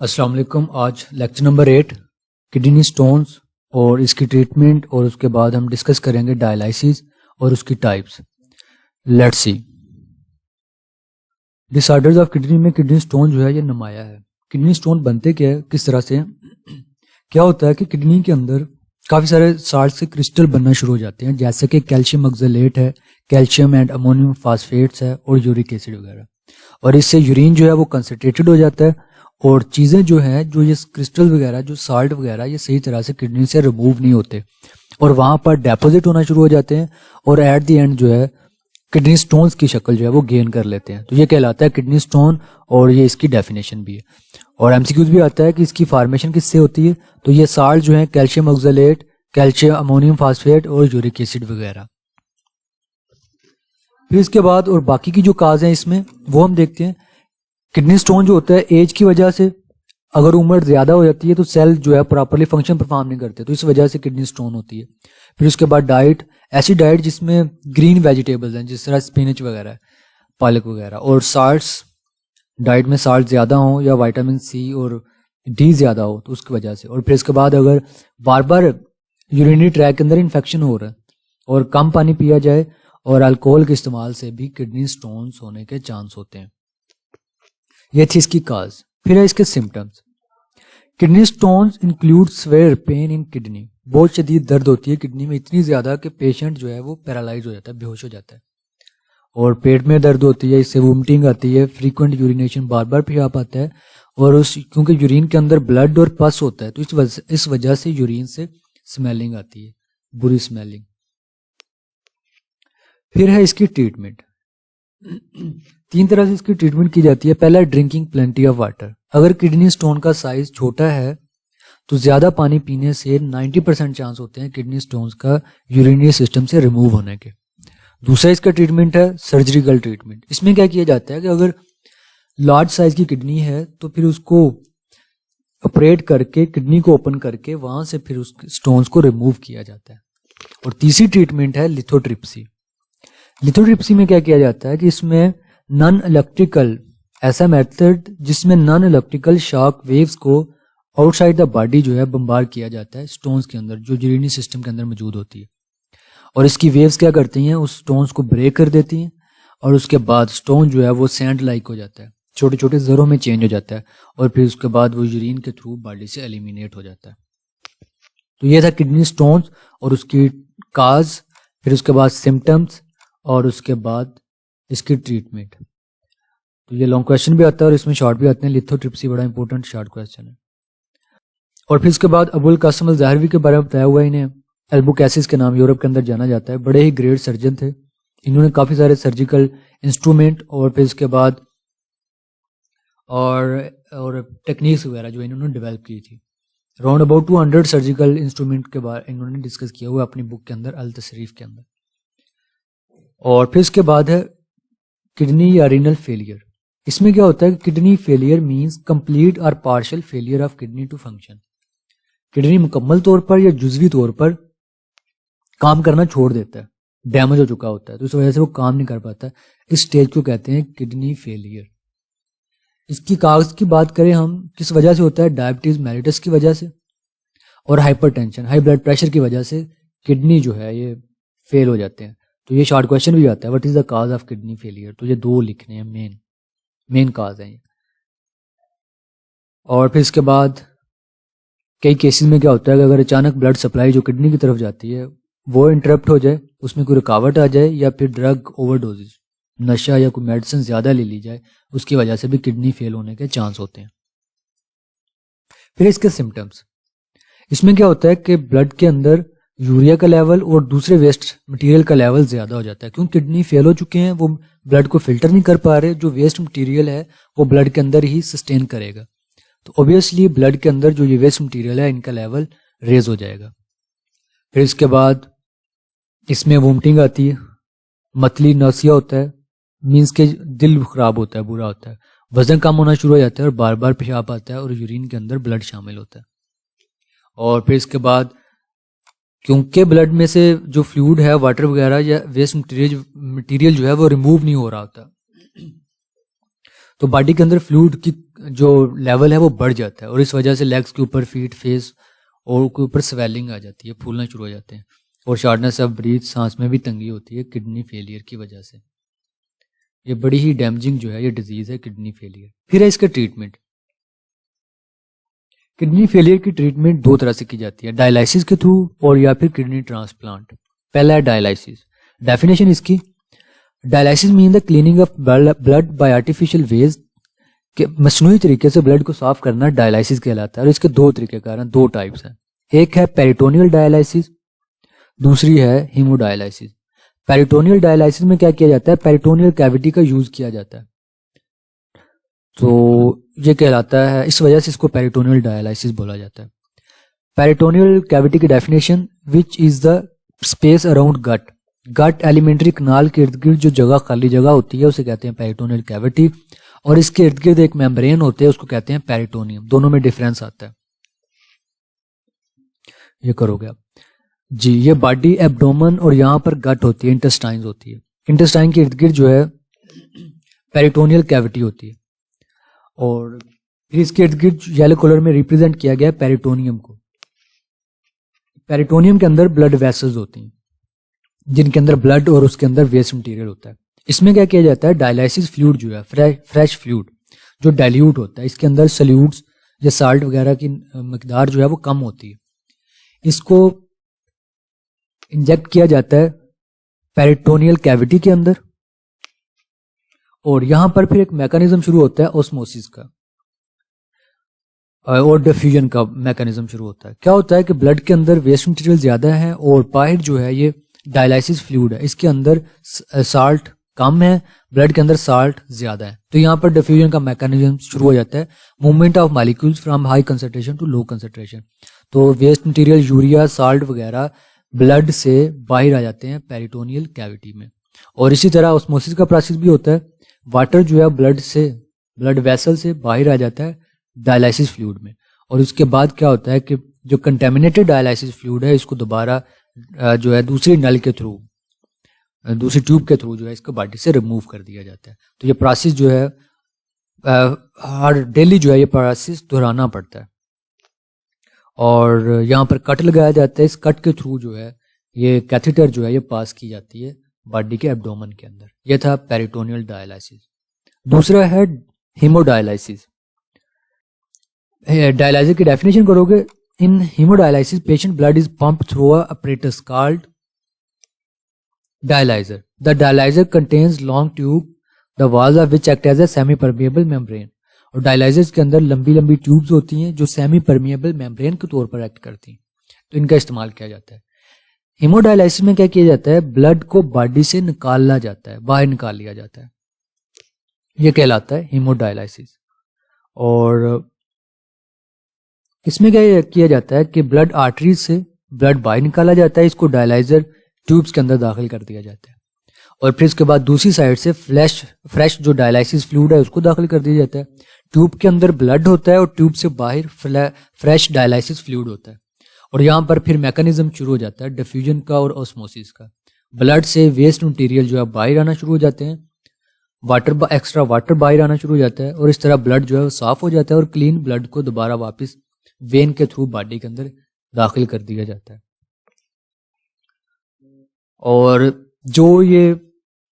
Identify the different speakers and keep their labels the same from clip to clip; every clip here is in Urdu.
Speaker 1: السلام علیکم. آج لیکچر نمبر 8 کڈنی سٹونز اور اس کی ٹریٹمنٹ، اور اس کے بعد ہم ڈسکس کریں گے ڈائلائسس اور اس کی types. Let's see. Disorders of kidney میں کڈنی سٹون جو ہے یہ نمایاں ہے. کڈنی سٹون بنتے کیا ہے، کس طرح سے؟ کیا ہوتا ہے کہ کڈنی کے اندر کافی سارے سالٹ سے کرسٹل بننا شروع ہو جاتے ہیں، جیسے کہ کیلشیم آکزیلیٹ ہے، کیلشیم اینڈ امونیم فاسفیٹس ہے، اور یورک ایسڈ وغیرہ. اور اس سے یورین جو ہے وہ کنسنٹریٹڈ ہو جاتا ہے، اور چیزیں جو ہیں جو یہ کرسٹل وغیرہ، جو سالٹ وغیرہ، یہ صحیح طرح سے کڈنی سے ریموو نہیں ہوتے، اور وہاں پر ڈیپوزٹ ہونا شروع ہو جاتے ہیں، اور ایٹ دی اینڈ جو ہے کڈنی سٹونز کی شکل جو ہے وہ گین کر لیتے ہیں. تو یہ کہلاتا ہے کڈنی سٹون، اور یہ اس کی ڈیفینیشن بھی ہے. اور ایم سی کیوز بھی آتا ہے کہ اس کی فارمیشن کس سے ہوتی ہے. تو یہ سالٹ جو ہیں کیلشیم آکزیلیٹ، کیلشیم امونیم فاسفیٹ اور یورک ایسڈ وغیرہ. پھر اس کے بعد اور باقی کی جو کاز ہیں اس میں وہ ہم دیکھتے ہیں. کڈنی سٹون جو ہوتا ہے ایج کی وجہ سے، اگر عمر زیادہ ہو جاتی ہے تو سیل جو ہے پراپرلی فنکشن پرفارم نہیں کرتے، تو اس وجہ سے کڈنی سٹون ہوتی ہے. پھر اس کے بعد ڈائٹ، ایسی ڈائٹ جس میں گرین ویجیٹیبلز ہیں، جس طرح سپینچ وغیرہ ہے، پالک وغیرہ. اور سالٹس، ڈائٹ میں سالٹ زیادہ ہوں یا وائٹامن سی اور ڈی زیادہ ہو تو اس کی وجہ سے. اور پھر اس کے بعد اگر بار بار یورینری ٹریک کے اندر انفیکشن ہو رہا ہے اور کم پانی پیا جائے، اور الکوہل کے استعمال سے بھی کڈنی سٹونز ہونے کے چانس ہوتے ہیں. یہ تھی اس کی کاز. پھر ہے اس کے symptoms. Kidney stones include severe pain in kidney. بہت شدید درد ہوتی ہے کڈنی میں، اتنی زیادہ کہ پیشنٹ جو ہے وہ پیرالائز ہو جاتا ہے، بے ہوش ہو جاتا ہے. اور پیٹ میں درد ہوتی ہے، اس سے وومٹنگ آتی ہے، فریکوینٹ یورینیشن، بار بار پیشاب آتا ہے. اور کیونکہ یورین کے اندر بلڈ اور پس ہوتا ہے تو اس وجہ سے یورین سے سمیلنگ آتی ہے، بری سمیلنگ. پھر ہے اس کی ٹریٹمنٹ. 3 طرح سے اس کی ٹریٹمنٹ کی جاتی ہے. پہلا، ڈرنکنگ پلینٹی آف واٹر. اگر کڈنی سٹون کا سائز چھوٹا ہے تو زیادہ پانی پینے سے 90% چانس ہوتے ہیں کڈنی سٹونز کا یورینری سسٹم سے ریموو ہونے کے. دوسرا اس کا ٹریٹمنٹ ہے سرجریکل ٹریٹمنٹ. اس میں کیا کیا جاتا ہے کہ اگر لارج سائز کی کڈنی ہے تو پھر اس کو آپریٹ کر کے، کڈنی کو اوپن کر کے وہاں سے پھر اس سٹونز کو ریموو کیا جاتا ہے. اور تیسری ٹریٹمنٹ ہے لیتھوٹرپسی. لیتھوٹرپسی میں کیا کیا جاتا ہے کہ اس میں نان الیکٹریکل، ایسا میتھڈ جس میں نان الیکٹریکل شاک ویوز کو آؤٹ سائڈ دا باڈی جو ہے بمبار کیا جاتا ہے سٹونز کے اندر، جو یورینری سسٹم کے اندر موجود ہوتی ہے. اور اس کی ویوز کیا کرتی ہیں، اس سٹونز کو بریک کر دیتی ہیں، اور اس کے بعد سٹون جو ہے وہ سینڈ لائک ہو جاتا ہے، چھوٹے چھوٹے ذروں میں چینج ہو جاتا ہے، اور پھر اس کے بعد وہ یورین کے تھرو باڈی سے ایلیمینیٹ ہو جاتا ہے. تو یہ تھا کڈنی سٹونز اور اس کی کاز، پھر اس کے بعد سمٹمز، اور اس کے بعد اس کی ٹریٹمنٹ. تو یہ لانگ کویشچن بھی آتا ہے اور اس میں شارٹ بھی آتے ہیں. لیتھوٹرپسی بڑا امپورٹنٹ شارٹ کویشچن ہے. اور پھر اس کے بعد ابو القاسم الظاہروی کے بارے میں بتایا ہوا ہے. انہیں البوکیسس کے نام یورپ کے اندر جانا جاتا ہے. بڑے ہی گریٹ سرجن تھے. انہوں نے کافی سارے سرجیکل انسٹرومنٹ اور پھر اس کے بعد اور ٹیکنیکس وغیرہ جو انہوں نے ڈیولپ کی تھی. اراؤنڈ اباؤٹ 200 سرجیکل انسٹرومنٹ کے بارے انہوں نے ڈسکس کیا ہوا اپنی بک کے اندر، التصریف کے اندر. اور پھر اس کے بعد ہے کڈنی یا رینل فیلئر. اس میں کیا ہوتا ہے کہ کڈنی فیلئر مینز کمپلیٹ اور partial failure of kidney to function. Kidney مکمل طور پر یا جزوی طور پر کام کرنا چھوڑ دیتا ہے، ڈیمیج ہو چکا ہوتا ہے، تو اس وجہ سے وہ کام نہیں کر پاتا. اس سٹیج کو کہتے ہیں کڈنی فیلئر. اس کی کاغذ کی بات کریں ہم، کس وجہ سے ہوتا ہے؟ ڈائبٹیز میلیٹس کی وجہ سے، اور hypertension, high blood pressure کی وجہ سے کڈنی جو ہے یہ فیل ہو جاتے ہیں. تو یہ شارٹ کویشچن بھی آتا ہے، what is the cause of kidney failure. تو یہ 2 لکھنے ہیں، مین کاز ہیں یہ. اور پھر اس کے بعد کئی کیسز میں کیا ہوتا ہے کہ اگر اچانک بلڈ سپلائی جو کڈنی کی طرف جاتی ہے وہ انٹرپٹ ہو جائے، اس میں کوئی رکاوٹ آ جائے، یا پھر ڈرگ اوور ڈوزز، نشہ یا کوئی میڈیسن زیادہ لے لی جائے، اس کی وجہ سے بھی کڈنی فیل ہونے کے چانس ہوتے ہیں. پھر اس کے سمٹمز. اس میں کیا ہوتا ہے کہ بلڈ کے اندر یوریا کا لیول اور دوسرے ویسٹ مٹیریل کا لیول زیادہ ہو جاتا ہے. کیونکہ کڈنی فیل ہو چکے ہیں، وہ بلڈ کو فلٹر نہیں کر پا رہے، جو ویسٹ مٹیریل ہے وہ بلڈ کے اندر ہی سسٹین کرے گا. تو اوبیسلی بلڈ کے اندر جو یہ ویسٹ مٹیریل ہے ان کا لیول ریز ہو جائے گا. پھر اس کے بعد اس میں وومٹنگ آتی ہے، متلی نوسیا ہوتا ہے، مینس کہ دل خراب ہوتا ہے، برا ہوتا ہے، وزن کم ہونا شروع ہو جاتا ہے، اور بار بار پیشاب آتا ہے، اور یورین کے اندر بلڈ شامل ہوتا ہے. اور پھر اس کے بعد کیونکہ بلڈ میں سے جو فلوئڈ ہے، واٹر وغیرہ یا ویسٹ مٹیریل جو ہے وہ ریموو نہیں ہو رہا ہوتا، تو باڈی کے اندر فلوئڈ کی جو لیول ہے وہ بڑھ جاتا ہے اور اس وجہ سے لیگس کے اوپر, فیٹ, فیس اور کے اوپر سویلنگ آ جاتی ہے, پھولنا شروع ہو جاتے ہیں, اور شارٹنس آف بریتھ, سانس میں بھی تنگی ہوتی ہے کڈنی فیلئر کی وجہ سے. یہ بڑی ہی ڈیمیجنگ جو ہے یہ ڈیزیز ہے کڈنی فیلئر. پھر ہے اس کا ٹریٹمنٹ. کڈنی فیلئر کی ٹریٹمنٹ دو طرح سے کی جاتی ہے, ڈائلائسس کے تھرو اور یا پھر کڈنی ٹرانسپلانٹ. پہلا ہے ڈائلائسس. ڈیفینیشن اس کی, dialysis mean the cleaning of blood by artificial ways, کہ مصنوعی طریقے سے بلڈ کو صاف کرنا ڈائلائسس کہلاتا ہے. اور اس کے دو طریقے کار ہیں, دو ٹائپس ہیں. ایک ہے پیریٹونیل ڈائلائسس, دوسری ہے ہیمو ڈائلائسس. پیریٹونیل ڈائلائسس میں کیا کیا جاتا ہے, پیریٹونیل کیوٹی کا یوز کیا جاتا ہے, تو یہ کہلاتا ہے, اس وجہ سے اس کو پیریٹونیل ڈائلائسس بولا جاتا ہے. پیریٹونیل کیوٹی کی definition, which is the space around گٹ. گٹ ایلیمنٹری کنال کے ارد گرد جو جگہ, خالی جگہ ہوتی ہے اسے کہتے ہیں پیریٹونیل کیوٹی, اور اس کے ارد گرد ایک میمبرین ہوتے ہیں اس کو کہتے ہیں پیریٹونیم. دونوں میں ڈفرینس آتا ہے. یہ کرو گے آپ جی. یہ باڈی, ایبڈومن اور یہاں پر گٹ ہوتی ہے, انٹسٹائنز ہوتی ہے. انٹسٹائن کے ارد گرد جو ہے پیریٹونیل کیوٹی ہوتی ہے, اور پھر اس کے ارد گرد یلو کلر میں ریپرزینٹ کیا گیا ہے پیریٹونیم کو. پیریٹونیم کے اندر بلڈ ویسلز ہوتی ہیں جن کے اندر بلڈ اور اس کے اندر ویسٹ مٹیریل ہوتا ہے. اس میں کیا کیا جاتا ہے, ڈائلائسس فلوئڈ جو ہے, فریش فلوئڈ جو ڈائلیوٹ ہوتا ہے, اس کے اندر سلیوٹس یا سالٹ وغیرہ کی مقدار جو ہے وہ کم ہوتی ہے, اس کو انجیکٹ کیا جاتا ہے پیریٹونیل کیوٹی کے اندر, اور یہاں پر پھر ایک میکانزم شروع ہوتا ہے اوسموسس کا اور ڈیفیوژن کا میکانزم شروع ہوتا ہے. کیا ہوتا ہے کہ بلڈ کے اندر ویسٹ مٹیریل زیادہ ہے اور باہر جو ہے یہ ڈائلائسس فلوئڈ ہے, اس کے اندر سالٹ کم ہے, بلڈ کے اندر سالٹ زیادہ ہے, تو یہاں پر ڈیفیوژن کا میکانزم شروع ہو جاتا ہے, movement of molecules from high concentration to low concentration. تو ویسٹ مٹیریل, یوریا, سالٹ وغیرہ بلڈ سے باہر آ جاتے ہیں پیریٹونیل کیوٹی میں. اور اسی طرح اوسموسس کا پروسیس بھی ہوتا ہے, واٹر جو ہے بلڈ ویسل سے باہر آ جاتا ہے ڈائلائسس فلوئڈ میں, اور اس کے بعد کیا ہوتا ہے کہ جو کنٹامینیٹڈ ڈائلائسس فلوئڈ ہے اس کو دوبارہ جو ہے دوسری نل کے تھرو, دوسری ٹیوب کے تھرو جو ہے اس کو باڈی سے ریموو کر دیا جاتا ہے. تو یہ پروسیس جو ہے ہر ڈیلی جو ہے یہ پروسیس دہرانا پڑتا ہے, اور یہاں پر کٹ لگایا جاتا ہے. اس کٹ کے تھرو جو ہے یہ کیتھیٹر جو ہے یہ پاس کی جاتی ہے باڈی کے ایبڈومن کے اندر. یہ تھا پیریٹونیل ڈائلائسس. دوسرا ہے ہیمو ڈائلائسس. ڈائلائسس کی ڈیفینیشن کرو گے, in hemo dialysis patient blood is pump through a apparatus called dialyzer. The dialyzer contains long tube, the walls of which act as a semi-permeable membrane. اور ڈائلائزرز کے اندر لمبی لمبی ٹیوبز ہوتی ہیں جو سیمی پرمیبل میمبرین کے طور پر ایکٹ کرتی ہیں, تو ان کا استعمال کیا جاتا ہے. ہیمو ڈائلائسس میں کیا کیا جاتا ہے, بلڈ کو باڈی سے نکالا جاتا ہے, باہر نکال لیا جاتا ہے, یہ کہلاتا ہے ہیمو ڈائلائسس. اور اس میں کیا کیا جاتا ہے کہ بلڈ آرٹریز سے بلڈ باہر نکالا جاتا ہے, اس کو ڈائلائزر ٹیوبز کے اندر داخل کر دیا جاتا ہے, اور پھر اس کے بعد دوسری سائڈ سے فریش جو ڈائلائسس فلوئڈ ہے اس کو داخل کر دیا جاتا ہے. ٹیوب کے اندر بلڈ ہوتا ہے اور ٹیوب سے باہر فریش ڈائلائسس فلوئڈ ہوتا ہے, اور یہاں پر پھر میکانزم شروع ہو جاتا ہے ڈیفیوژن کا اور اوسموسس کا. بلڈ سے ویسٹ مٹیریل جو ہے باہر آنا شروع ہو جاتے ہیں, ایکسٹرا واٹر باہر آنا شروع ہو جاتا ہے, اور اس طرح بلڈ جو ہے وہ صاف ہو جاتا ہے, اور کلین بلڈ کو دوبارہ واپس وین کے تھرو باڈی کے اندر داخل کر دیا جاتا ہے. اور جو یہ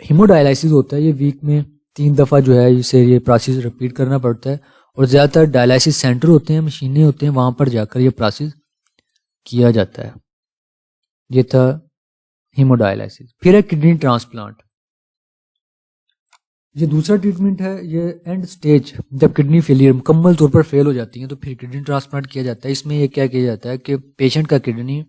Speaker 1: ہیمو ڈائلائسس ہوتا ہے یہ ویک میں 3 دفعہ جو ہے اسے یہ پروسیس ریپیٹ کرنا پڑتا ہے, اور زیادہ تر ڈائلائسس سینٹر ہوتے ہیں, مشینیں ہوتے ہیں, وہاں پر جا کر یہ پروسیس کیا جاتا ہے. یہ تھا ہیمو ڈائلائسس. پھر ہے کڈنی ٹرانسپلانٹ. یہ دوسرا ٹریٹمنٹ ہے. یہ اینڈ سٹیج جب کڈنی فیلئر مکمل طور پر فیل ہو جاتی ہیں تو پھر کڈنی ٹرانسپلانٹ کیا جاتا ہے. اس میں یہ کیا کیا جاتا ہے کہ پیشنٹ کا کڈنی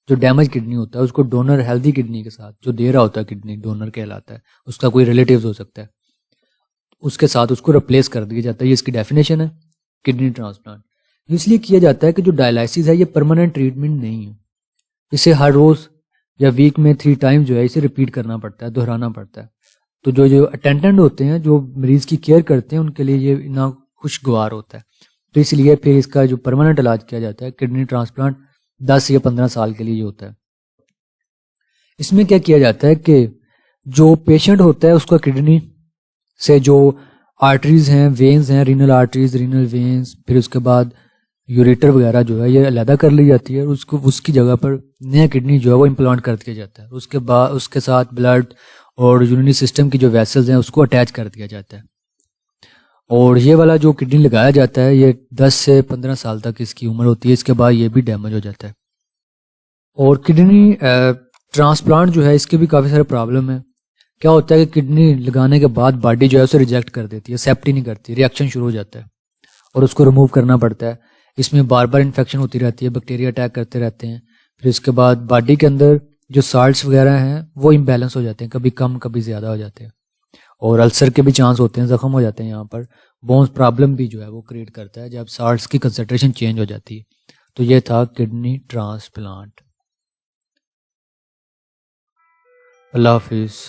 Speaker 1: جو ڈیمیج کڈنی ہوتا ہے اس کو ڈونر ہیلدی کڈنی کے ساتھ, جو دے رہا ہوتا ہے کڈنی ڈونر کہلاتا ہے, اس کا کوئی ریلیٹیوز ہو سکتا ہے, اس کے ساتھ اس کو ریپلیس کر دیا جاتا ہے. یہ اس کی ڈیفینیشن ہے کڈنی ٹرانسپلانٹ. اس لیے کیا جاتا ہے کہ جو ڈائلائسس ہے یہ پرماننٹ ٹریٹمنٹ نہیں ہے, اسے ہر روز یا ویک میں 3 ٹائم جو ہے اسے ریپیٹ کرنا پڑتا ہے, دہرانا پڑتا ہے. تو جو اٹینڈنٹ ہوتے ہیں جو مریض کی کیئر کرتے ہیں ان کے لیے یہ نا خوشگوار ہوتا ہے. تو اس لیے پھر اس کا جو پرماننٹ علاج کیا جاتا ہے کڈنی ٹرانسپلانٹ 10 یا 15 سال کے لیے یہ ہوتا ہے. اس میں کیا کیا جاتا ہے کہ جو پیشنٹ ہوتا ہے اس کا کڈنی سے جو آرٹریز ہیں، وینز ہیں، رینل آرٹریز، رینل وینز، پھر اس کے بعد یوریٹر وغیرہ جو ہے یہ علیحدہ کر لی جاتی ہے، اس کی جگہ پر نیا کڈنی جو ہے وہ امپلانٹ کر دیا جاتا ہے. اس کے بعد اس کے ساتھ بلڈ اور یورینری سسٹم کی جو ویسلز ہیں اس کو اٹیچ کر دیا جاتا ہے. اور یہ والا جو کڈنی لگایا جاتا ہے یہ 10 سے 15 سال تک اس کی عمر ہوتی ہے، اس کے بعد یہ بھی ڈیمیج ہو جاتا ہے. اور کڈنی ٹرانسپلانٹ جو ہے اس کے بھی کافی سارے پرابلم ہیں. کیا ہوتا ہے کہ کڈنی لگانے کے بعد باڈی جو ہے اسے ریجیکٹ کر دیتی ہے، ایکسیپٹ ہی نہیں کرتی، ری ایکشن شروع ہو جاتا ہے اور اس کو ریموو کرنا پڑتا ہے. اس میں بار بار انفیکشن ہوتی رہتی ہے، بیکٹیریا اٹیک کرتے رہتے ہیں. پھر اس کے بعد باڈی کے اندر جو سالٹس وغیرہ ہیں وہ امبیلنس ہو جاتے ہیں، کبھی کم کبھی زیادہ ہو جاتے ہیں، اور السر کے بھی چانس ہوتے ہیں، زخم ہو جاتے ہیں. یہاں پر بونس پرابلم بھی جو ہے وہ کریٹ کرتا ہے جب سالٹس کی کنسنٹریشن چینج ہو جاتی ہے. تو یہ تھا کڈنی ٹرانسپلانٹ. اللہ حافظ.